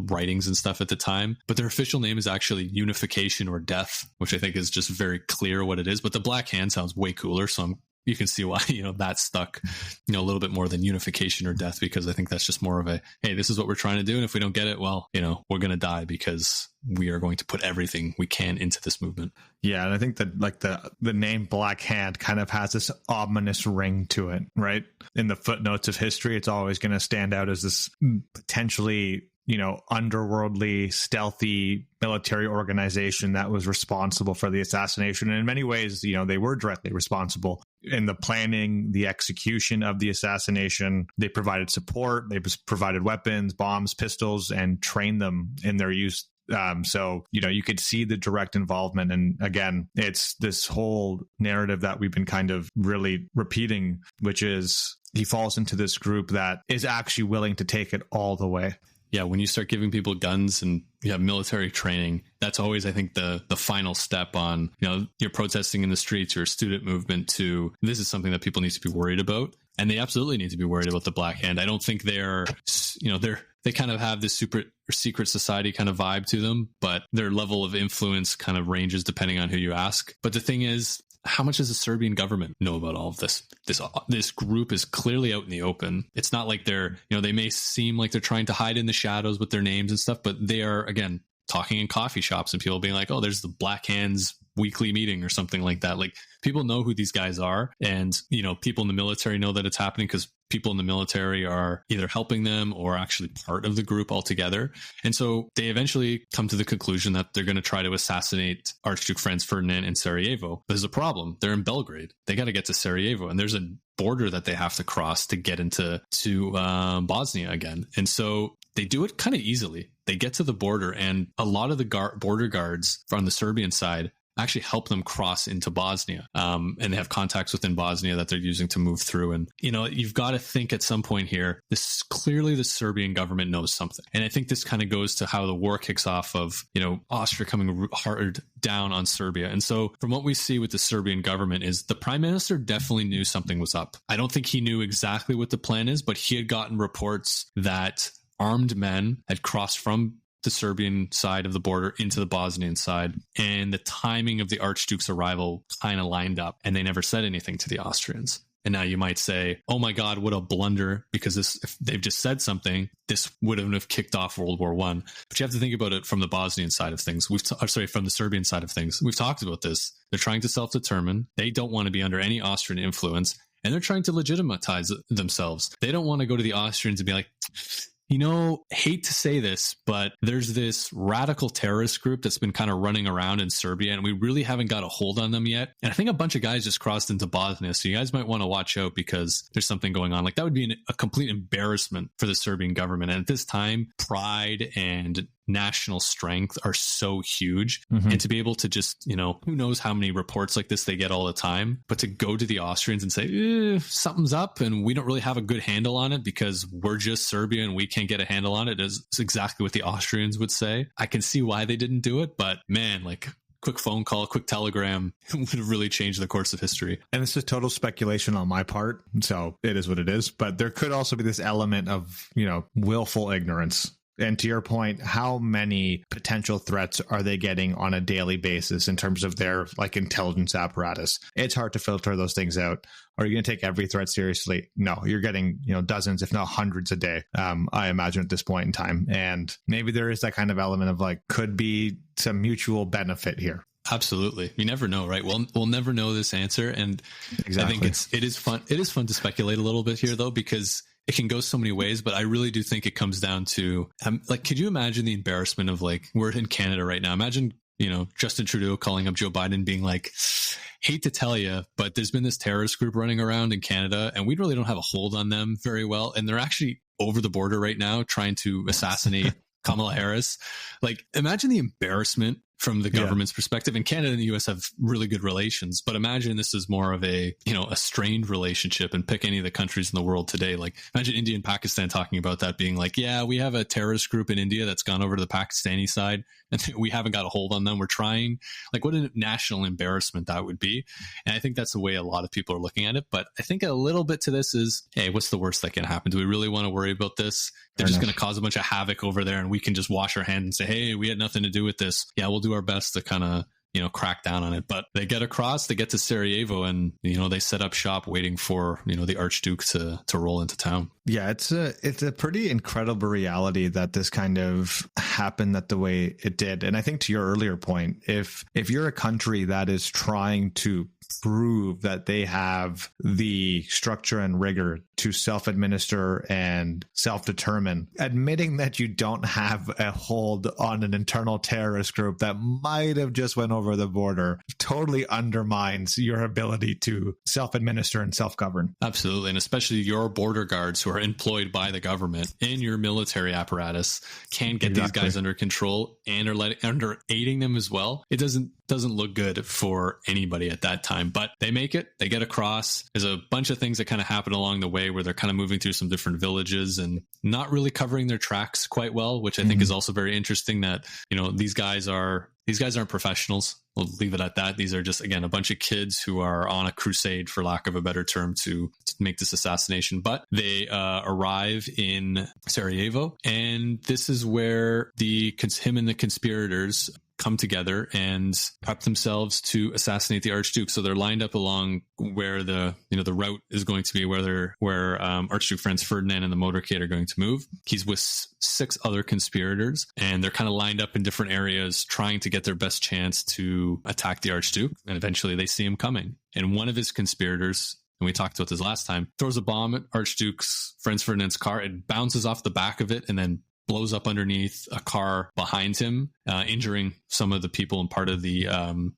writings and stuff at the time. But their official name is actually Unification or Death, which I think is just very clear what it is. But the Black Hand sounds way cooler. So you can see why, that stuck, a little bit more than Unification or Death, because I think that's just more of a, hey, this is what we're trying to do. And if we don't get it, well, we're going to die because we are going to put everything we can into this movement. Yeah. And I think that like the name Black Hand kind of has this ominous ring to it, right? In the footnotes of history, it's always going to stand out as this potentially underworldly, stealthy military organization that was responsible for the assassination. And in many ways, they were directly responsible in the planning, the execution of the assassination. They provided support, they provided weapons, bombs, pistols, and trained them in their use. So, you could see the direct involvement. And again, it's this whole narrative that we've been kind of really repeating, which is he falls into this group that is actually willing to take it all the way. Yeah, when you start giving people guns and you have military training, that's always, I think, the final step on, you're protesting in the streets, you're a student movement, to this is something that people need to be worried about. And they absolutely need to be worried about the Black Hand. I don't think they kind of have this super secret society kind of vibe to them, but their level of influence kind of ranges depending on who you ask. But the thing is, how much does the Serbian government know about all of this? This group is clearly out in the open. It's not like they're, they may seem like they're trying to hide in the shadows with their names and stuff, but they are, again, talking in coffee shops and people being like, oh, there's the Black Hands weekly meeting or something like that. Like, people know who these guys are. And, people in the military know that it's happening because people in the military are either helping them or actually part of the group altogether. And so they eventually come to the conclusion that they're going to try to assassinate Archduke Franz Ferdinand in Sarajevo. There's a problem. They're in Belgrade. They got to get to Sarajevo. And there's a border that they have to cross to get into Bosnia again. And so they do it kind of easily. They get to the border, and a lot of the border guards from the Serbian side actually help them cross into Bosnia. And they have contacts within Bosnia that they're using to move through. And, you've got to think at some point here, clearly the Serbian government knows something. And I think this kind of goes to how the war kicks off of, Austria coming hard down on Serbia. And so from what we see with the Serbian government is the prime minister definitely knew something was up. I don't think he knew exactly what the plan is, but he had gotten reports that armed men had crossed from the Serbian side of the border into the Bosnian side, and the timing of the Archduke's arrival kind of lined up, and they never said anything to the Austrians. And now you might say, oh my God, what a blunder, because if they've just said something, this wouldn't have kicked off World War I. But you have to think about it from the Bosnian side of things. From the Serbian side of things. We've talked about this. They're trying to self-determine. They don't want to be under any Austrian influence, and they're trying to legitimize themselves. They don't want to go to the Austrians and be like, hate to say this, but there's this radical terrorist group that's been kind of running around in Serbia, and we really haven't got a hold on them yet. And I think a bunch of guys just crossed into Bosnia, so you guys might want to watch out because there's something going on. Like, that would be a complete embarrassment for the Serbian government. And at this time, pride and national strength are so huge. And to be able to just, who knows how many reports like this they get all the time, but to go to the Austrians and say, something's up and we don't really have a good handle on it because we're just Serbia and we can't get a handle on it, is exactly what the Austrians would say. I can see why they didn't do it, but man, like, quick phone call, quick telegram would have really changed the course of history. And this is total speculation on my part, so it is what it is. But there could also be this element of, willful ignorance. And to your point, how many potential threats are they getting on a daily basis in terms of their intelligence apparatus? It's hard to filter those things out. Are you going to take every threat seriously? No, you're getting, dozens, if not hundreds a day, I imagine at this point in time. And maybe there is that kind of element of could be some mutual benefit here. Absolutely. You never know, right? We'll never know this answer. And exactly. I think it is fun. It is fun to speculate a little bit here, though, because it can go so many ways, but I really do think it comes down to, could you imagine the embarrassment of we're in Canada right now? Imagine, Justin Trudeau calling up Joe Biden being like, hate to tell you, but there's been this terrorist group running around in Canada and we really don't have a hold on them very well. And they're actually over the border right now trying to assassinate Kamala Harris. Imagine the embarrassment from the government's perspective. And Canada and the US have really good relations, but imagine this is more of a strained relationship, and pick any of the countries in the world today. Imagine India and Pakistan talking about that, being yeah, we have a terrorist group in India that's gone over to the Pakistani side and we haven't got a hold on them. We're trying. What a national embarrassment that would be. And I think that's the way a lot of people are looking at it. But I think a little bit to this is, hey, what's the worst that can happen? Do we really want to worry about this? They're just going to cause a bunch of havoc over there and we can just wash our hands and say, hey, we had nothing to do with this. Yeah, we'll do our best to kind of crack down on it. But they get across, they get to Sarajevo, and they set up shop waiting for the Archduke to roll into town. Yeah, it's a pretty incredible reality that this kind of happened that the way it did. And I think to your earlier point, if you're a country that is trying to prove that they have the structure and rigor to self-administer and self-determine, admitting that you don't have a hold on an internal terrorist group that might have just went over the border totally undermines your ability to self-administer and self-govern. Absolutely. And especially your border guards who are employed by the government in your military apparatus can get these guys under control and are aiding them as well. It doesn't look good for anybody at that time, but they make it, they get across. There's a bunch of things that kind of happen along the way where they're kind of moving through some different villages and not really covering their tracks quite well, which I think is also very interesting that, these guys aren't professionals. We'll leave it at that. These are just, again, a bunch of kids who are on a crusade, for lack of a better term, to make this assassination. But they arrive in Sarajevo, and this is where him and the conspirators come together and prep themselves to assassinate the Archduke. So they're lined up along where the route is going to be, where Archduke Franz Ferdinand and the motorcade are going to move. He's with 6 other conspirators, and they're kind of lined up in different areas trying to get their best chance to attack the Archduke. And eventually they see him coming. And one of his conspirators, and we talked about this last time, throws a bomb at Archduke's Franz Ferdinand's car. It bounces off the back of it and then blows up underneath a car behind him, injuring some of the people and part of the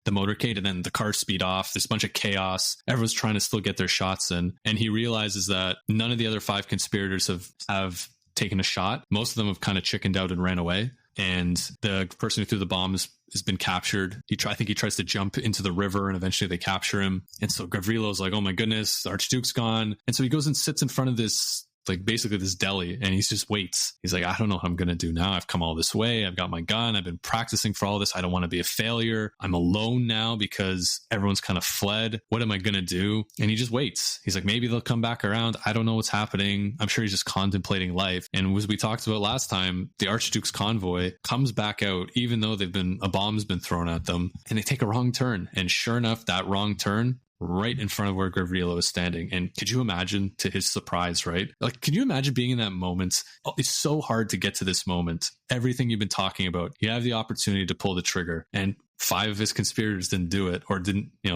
motorcade. And then the cars speed off. There's a bunch of chaos. Everyone's trying to still get their shots in. And he realizes that none of the other 5 conspirators have taken a shot. Most of them have kind of chickened out and ran away. And the person who threw the bomb has been captured. I think he tries to jump into the river, and eventually they capture him. And so Gavrilo's like, oh my goodness, the Archduke's gone. And so he goes and sits in front of this, basically this deli, and he just waits. He's like, I don't know what I'm going to do now. I've come all this way. I've got my gun. I've been practicing for all this. I don't want to be a failure. I'm alone now because everyone's kind of fled. What am I going to do? And he just waits. He's like, maybe they'll come back around. I don't know what's happening. I'm sure he's just contemplating life. And as we talked about last time, the Archduke's convoy comes back out, even though a bomb's been thrown at them, and they take a wrong turn. And sure enough, that wrong turn right in front of where Gavrilo is standing. And could you imagine, to his surprise, right? Could you imagine being in that moment? It's so hard to get to this moment. Everything you've been talking about, you have the opportunity to pull the trigger, and 5 of his conspirators didn't do it, or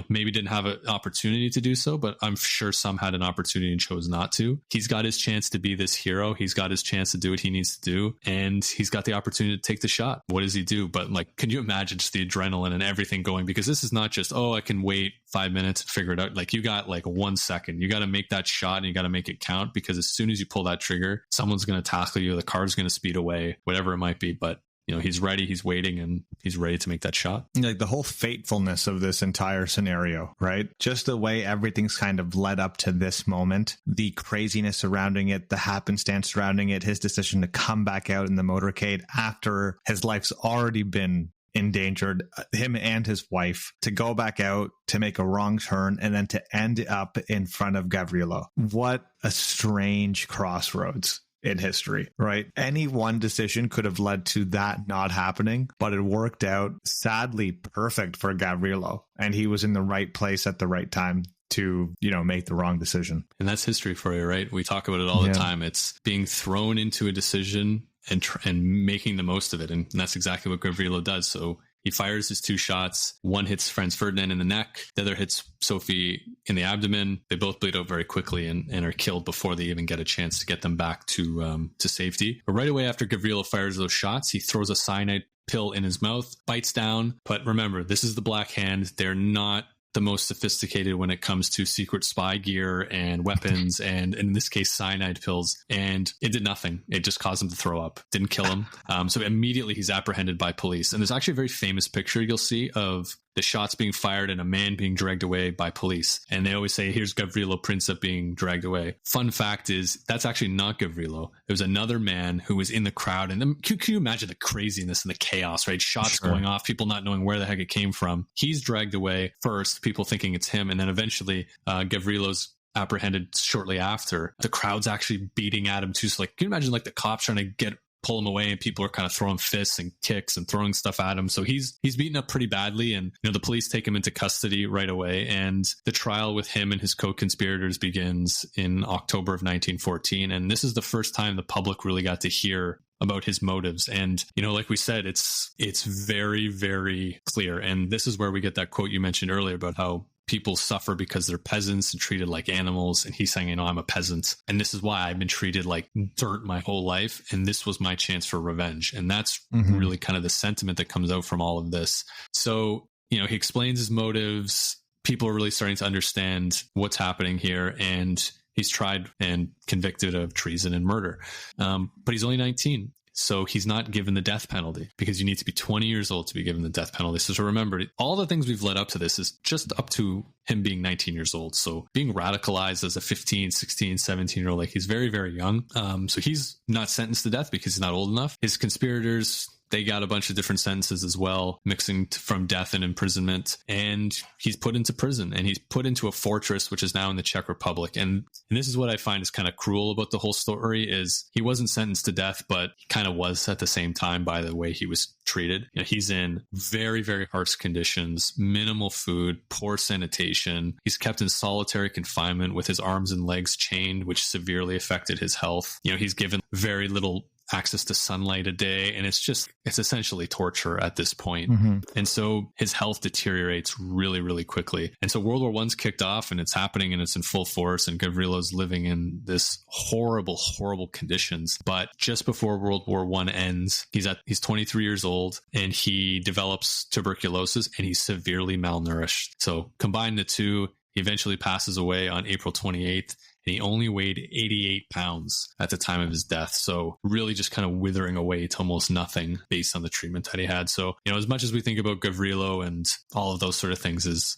maybe didn't have an opportunity to do so, but I'm sure some had an opportunity and chose not to. He's got his chance to be this hero. He's got his chance to do what he needs to do, and he's got the opportunity to take the shot. What does he do? But can you imagine just the adrenaline and everything going? Because this is not just, I can wait 5 minutes and figure it out. You got 1 second. You got to make that shot, and you got to make it count, because as soon as you pull that trigger, someone's going to tackle you. The car's going to speed away, whatever it might be. But he's ready, he's waiting, and he's ready to make that shot. Like the whole fatefulness of this entire scenario, right? Just the way everything's kind of led up to this moment, the craziness surrounding it, the happenstance surrounding it, his decision to come back out in the motorcade after his life's already been endangered, him and his wife, to go back out, to make a wrong turn, and then to end up in front of Gavrilo. What a strange crossroads in history, right? Any one decision could have led to that not happening, but it worked out sadly perfect for Gavrilo, and he was in the right place at the right time to, make the wrong decision. And that's history for you, right? We talk about it all the time. It's being thrown into a decision and making the most of it. And that's exactly what Gavrilo does. So he fires his 2 shots. One hits Franz Ferdinand in the neck. The other hits Sophie in the abdomen. They both bleed out very quickly and are killed before they even get a chance to get them back to safety. But right away after Gavrilo fires those shots, he throws a cyanide pill in his mouth, bites down. But remember, this is the Black Hand. They're not the most sophisticated when it comes to secret spy gear and weapons, and in this case, cyanide pills. And it did nothing. It just caused him to throw up. Didn't kill him. So immediately he's apprehended by police. And there's actually a very famous picture you'll see of the shots being fired and a man being dragged away by police. And they always say, here's Gavrilo Princip being dragged away. Fun fact is, that's actually not Gavrilo. There was another man who was in the crowd. And then, can you imagine the craziness and the chaos, right? Shots going off, people not knowing where the heck it came from. He's dragged away first, people thinking it's him. And then eventually Gavrilo's apprehended shortly after. The crowd's actually beating at him too. So can you imagine the cops trying to pull him away, and people are kind of throwing fists and kicks and throwing stuff at him. So he's beaten up pretty badly, and the police take him into custody right away. And the trial with him and his co-conspirators begins in October of 1914. And this is the first time the public really got to hear about his motives. And, like we said, it's very, very clear. And this is where we get that quote you mentioned earlier about how people suffer because they're peasants and treated like animals. And he's saying, I'm a peasant, and this is why I've been treated like dirt my whole life. And this was my chance for revenge. And that's really kind of the sentiment that comes out from all of this. So, he explains his motives. People are really starting to understand what's happening here. And he's tried and convicted of treason and murder. But he's only 19. So he's not given the death penalty, because you need to be 20 years old to be given the death penalty. So to remember, all the things we've led up to this is just up to him being 19 years old. So being radicalized as a 15, 16, 17-year-old, he's very, very young. So he's not sentenced to death because he's not old enough. His conspirators, they got a bunch of different sentences as well, mixing from death and imprisonment. And he's put into prison, and he's put into a fortress, which is now in the Czech Republic. And this is what I find is kind of cruel about the whole story, is he wasn't sentenced to death, but he kind of was at the same time by the way he was treated. He's in very, very harsh conditions, minimal food, poor sanitation. He's kept in solitary confinement with his arms and legs chained, which severely affected his health. He's given very little access to sunlight a day, and it's essentially torture at this point. And so his health deteriorates really, really quickly. And so World War I's kicked off, and it's happening, and it's in full force, and Gavrilo's living in this horrible, horrible conditions. But just before World War I ends, he's 23 years old, and he develops tuberculosis, and he's severely malnourished. So combine the two, he eventually passes away on April 28th. And he only weighed 88 pounds at the time of his death. So really just kind of withering away to almost nothing based on the treatment that he had. So, as much as we think about Gavrilo and all of those sort of things, is,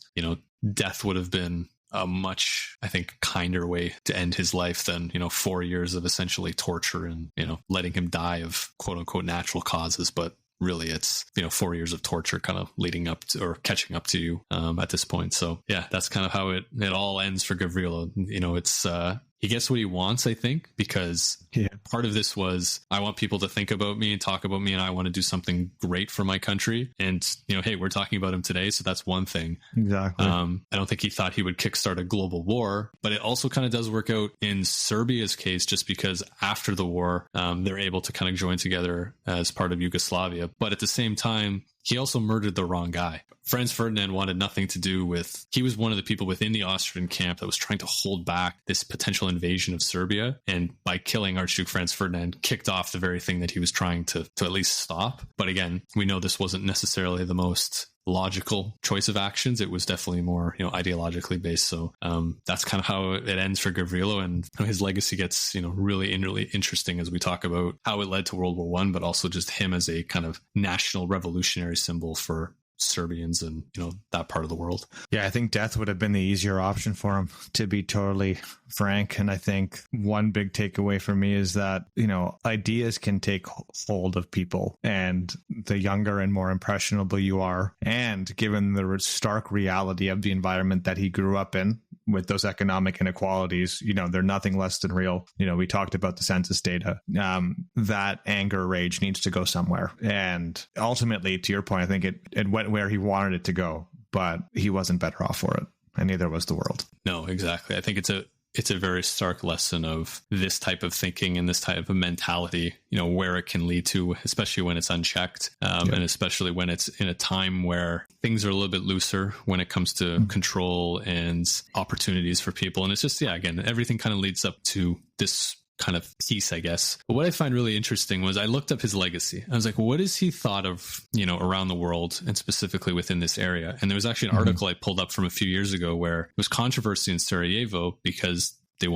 death would have been a much, I think, kinder way to end his life than, 4 years of essentially torture and, letting him die of quote unquote natural causes. But really it's 4 years of torture kind of leading up to, or catching up to you at this point. So yeah, that's kind of how it all ends for Gavrilo. It's he gets what he wants, I think, because part of this was, I want people to think about me and talk about me, and I want to do something great for my country. And, hey, we're talking about him today, so that's one thing. Exactly. I don't think he thought he would kickstart a global war, but it also kind of does work out in Serbia's case, just because after the war, they're able to kind of join together as part of Yugoslavia. But at the same time, he also murdered the wrong guy. Franz Ferdinand wanted nothing to do with, he was one of the people within the Austrian camp that was trying to hold back this potential invasion of Serbia. And by killing Archduke Franz Ferdinand, kicked off the very thing that he was trying to at least stop. But again, we know this wasn't necessarily the most logical choice of actions. It was definitely more, ideologically based. So that's kind of how it ends for Gavrilo, and his legacy gets, really interesting as we talk about how it led to World War I, but also just him as a kind of national revolutionary symbol for Serbians and that part of the world. Yeah, I think death would have been the easier option for him, to be totally frank. And I think one big takeaway for me is that ideas can take hold of people, and the younger and more impressionable you are, and given the stark reality of the environment that he grew up in with those economic inequalities, they're nothing less than real. We talked about the census data. That anger, rage needs to go somewhere. And ultimately, to your point, I think it went where he wanted it to go, but he wasn't better off for it. And neither was the world. No, exactly. I think it's a very stark lesson of this type of thinking and this type of mentality, where it can lead to, especially when it's unchecked, and especially when it's in a time where things are a little bit looser when it comes to control and opportunities for people. And it's just, again, everything kind of leads up to this kind of piece, I guess. But what I find really interesting was I looked up his legacy. I was like, what is he thought of, around the world and specifically within this area? And there was actually an article I pulled up from a few years ago where it was controversy in Sarajevo because there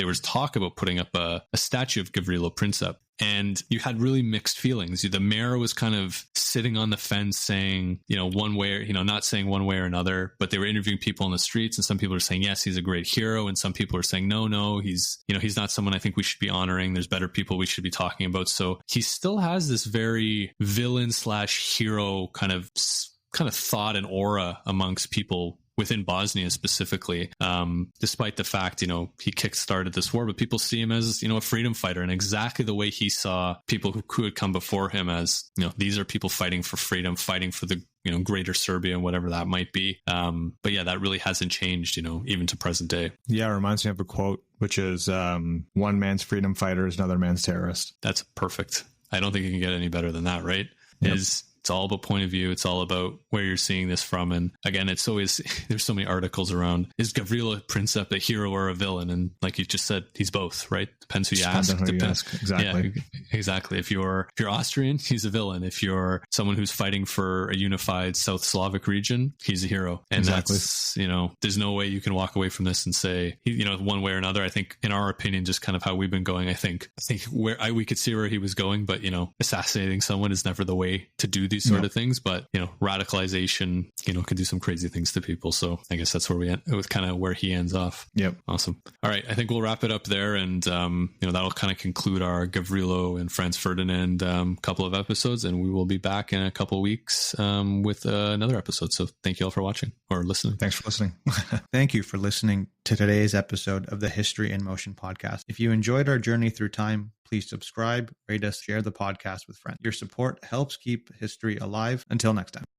was talk about putting up a statue of Gavrilo Princip. And you had really mixed feelings. The mayor was kind of sitting on the fence saying, one way, not saying one way or another, but they were interviewing people on the streets, and some people are saying, yes, he's a great hero. And some people are saying, no, he's not someone I think we should be honoring. There's better people we should be talking about. So he still has this very villain/hero kind of thought and aura amongst people within Bosnia specifically, despite the fact, he kickstarted this war, but people see him as, a freedom fighter, and exactly the way he saw people who could come before him as, these are people fighting for freedom, fighting for the, greater Serbia and whatever that might be. But yeah, that really hasn't changed, even to present day. Yeah, it reminds me of a quote, which is, one man's freedom fighter is another man's terrorist. That's perfect. I don't think you can get any better than that, right? Yep. It's all about point of view. It's all about where you're seeing this from. And again, it's always, there's so many articles around, is Gavrilo Princip a hero or a villain? And like you just said, he's both, right? Depends who you ask. Exactly. Yeah, exactly. If you're Austrian, he's a villain. If you're someone who's fighting for a unified South Slavic region, he's a hero. And that's, there's no way you can walk away from this and say, one way or another. I think in our opinion, just kind of how we've been going, I think we could see where he was going, but assassinating someone is never the way to do these sort of things. But radicalization can do some crazy things to people. So I guess that's where we end. It was kind of where he ends off. Yep. Awesome. All right, I think we'll wrap it up there, and that'll kind of conclude our Gavrilo and Franz Ferdinand couple of episodes, and we will be back in a couple of weeks with another episode. So thank you all for watching or listening. Thanks for listening. Thank you for listening to today's episode of the History in Motion podcast. If you enjoyed our journey through time, please subscribe, rate us, share the podcast with friends. Your support helps keep history alive. Until next time.